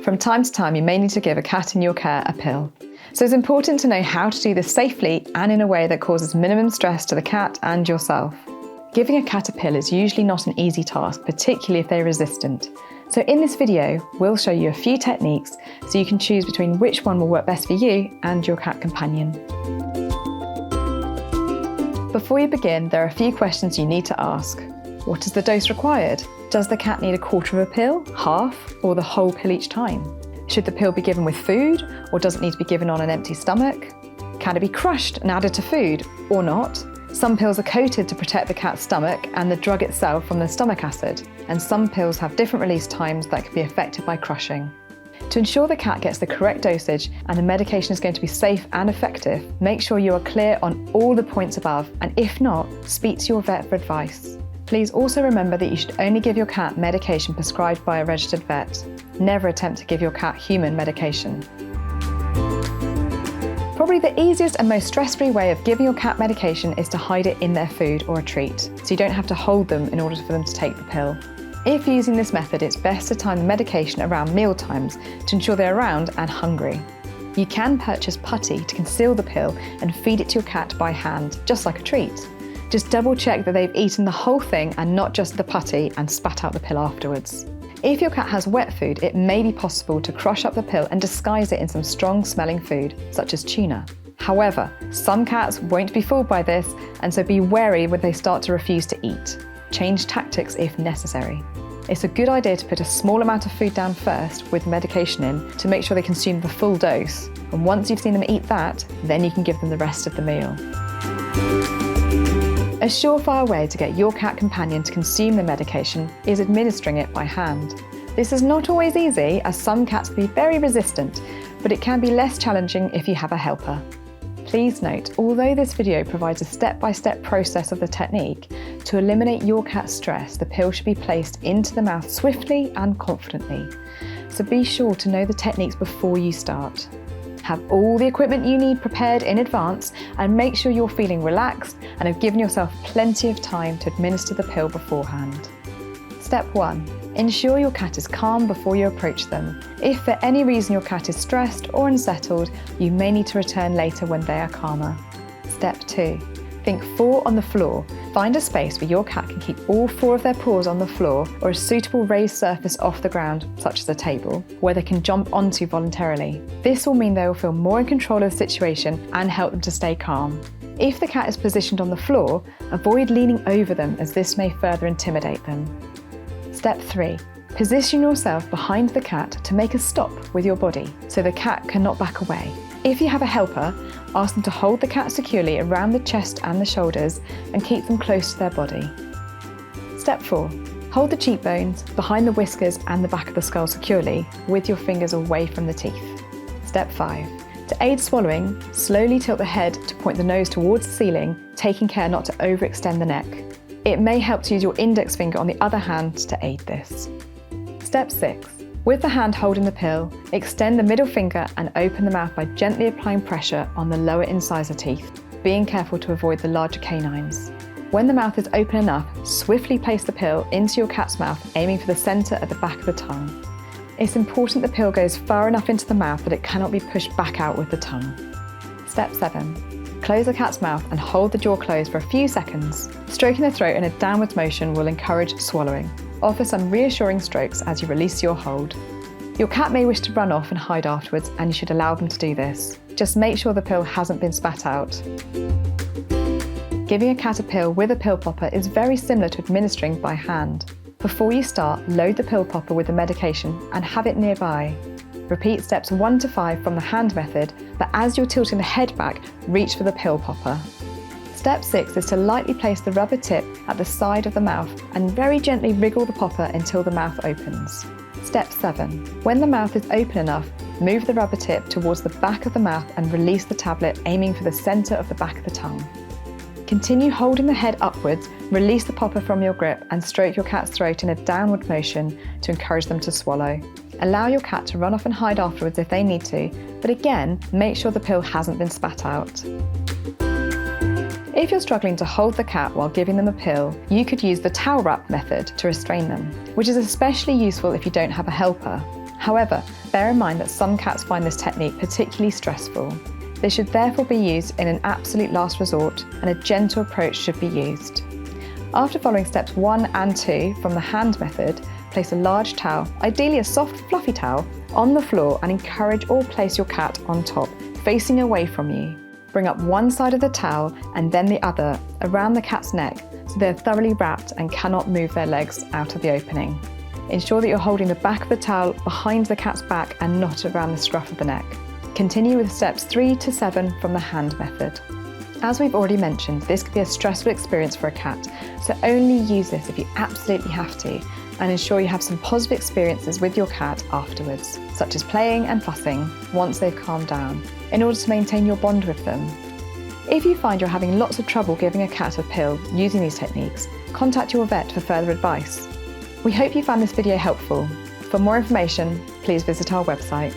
From time to time, you may need to give a cat in your care a pill. So it's important to know how to do this safely and in a way that causes minimum stress to the cat and yourself. Giving a cat a pill is usually not an easy task, particularly if they're resistant. So in this video, we'll show you a few techniques so you can choose between which one will work best for you and your cat companion. Before you begin, there are a few questions you need to ask. What is the dose required? Does the cat need a quarter of a pill, half, or the whole pill each time? Should the pill be given with food, or does it need to be given on an empty stomach? Can it be crushed and added to food, or not? Some pills are coated to protect the cat's stomach and the drug itself from the stomach acid, and some pills have different release times that can be affected by crushing. To ensure the cat gets the correct dosage and the medication is going to be safe and effective, make sure you are clear on all the points above, and if not, speak to your vet for advice. Please also remember that you should only give your cat medication prescribed by a registered vet. Never attempt to give your cat human medication. Probably the easiest and most stress-free way of giving your cat medication is to hide it in their food or a treat, so you don't have to hold them in order for them to take the pill. If using this method, it's best to time the medication around meal times to ensure they're around and hungry. You can purchase putty to conceal the pill and feed it to your cat by hand, just like a treat. Just double check that they've eaten the whole thing and not just the putty and spat out the pill afterwards. If your cat has wet food, it may be possible to crush up the pill and disguise it in some strong smelling food, such as tuna. However, some cats won't be fooled by this, and so be wary when they start to refuse to eat. Change tactics if necessary. It's a good idea to put a small amount of food down first with medication in to make sure they consume the full dose, and once you've seen them eat that, then you can give them the rest of the meal. A surefire way to get your cat companion to consume the medication is administering it by hand. This is not always easy, as some cats can be very resistant, but it can be less challenging if you have a helper. Please note, although this video provides a step-by-step process of the technique, to eliminate your cat's stress, the pill should be placed into the mouth swiftly and confidently. So be sure to know the techniques before you start. Have all the equipment you need prepared in advance, and make sure you're feeling relaxed and have given yourself plenty of time to administer the pill beforehand. Step 1. Ensure your cat is calm before you approach them. If for any reason your cat is stressed or unsettled, you may need to return later when they are calmer. Step 2. Think 4 on the floor. Find a space where your cat can keep all 4 of their paws on the floor, or a suitable raised surface off the ground, such as a table, where they can jump onto voluntarily. This will mean they will feel more in control of the situation and help them to stay calm. If the cat is positioned on the floor, avoid leaning over them, as this may further intimidate them. Step 3. Position yourself behind the cat to make a stop with your body, so the cat cannot back away. If you have a helper, ask them to hold the cat securely around the chest and the shoulders and keep them close to their body. Step 4. Hold the cheekbones, behind the whiskers and the back of the skull securely, with your fingers away from the teeth. Step 5. To aid swallowing, slowly tilt the head to point the nose towards the ceiling, taking care not to overextend the neck. It may help to use your index finger on the other hand to aid this. Step 6. With the hand holding the pill, extend the middle finger and open the mouth by gently applying pressure on the lower incisor teeth, being careful to avoid the larger canines. When the mouth is open enough, swiftly place the pill into your cat's mouth, aiming for the centre at the back of the tongue. It's important the pill goes far enough into the mouth that it cannot be pushed back out with the tongue. Step 7. Close the cat's mouth and hold the jaw closed for a few seconds. Stroking the throat in a downwards motion will encourage swallowing. Offer some reassuring strokes as you release your hold. Your cat may wish to run off and hide afterwards, and you should allow them to do this. Just make sure the pill hasn't been spat out. Giving a cat a pill with a pill popper is very similar to administering by hand. Before you start, load the pill popper with the medication and have it nearby. Repeat steps 1 to 5 from the hand method, but as you're tilting the head back, reach for the pill popper. Step 6 is to lightly place the rubber tip at the side of the mouth and very gently wriggle the popper until the mouth opens. Step 7. When the mouth is open enough, move the rubber tip towards the back of the mouth and release the tablet, aiming for the centre of the back of the tongue. Continue holding the head upwards, release the popper from your grip and stroke your cat's throat in a downward motion to encourage them to swallow. Allow your cat to run off and hide afterwards if they need to, but again, make sure the pill hasn't been spat out. If you're struggling to hold the cat while giving them a pill, you could use the towel wrap method to restrain them, which is especially useful if you don't have a helper. However, bear in mind that some cats find this technique particularly stressful. This should therefore be used in an absolute last resort, and a gentle approach should be used. After following steps 1 and 2 from the hand method, place a large towel, ideally a soft fluffy towel, on the floor and encourage or place your cat on top, facing away from you. Bring up one side of the towel and then the other around the cat's neck so they're thoroughly wrapped and cannot move their legs out of the opening. Ensure that you're holding the back of the towel behind the cat's back and not around the scruff of the neck. Continue with steps 3 to 7 from the hand method. As we've already mentioned, this can be a stressful experience for a cat, so only use this if you absolutely have to, and ensure you have some positive experiences with your cat afterwards, such as playing and fussing once they've calmed down, in order to maintain your bond with them. If you find you're having lots of trouble giving a cat a pill using these techniques, contact your vet for further advice. We hope you found this video helpful. For more information, please visit our website.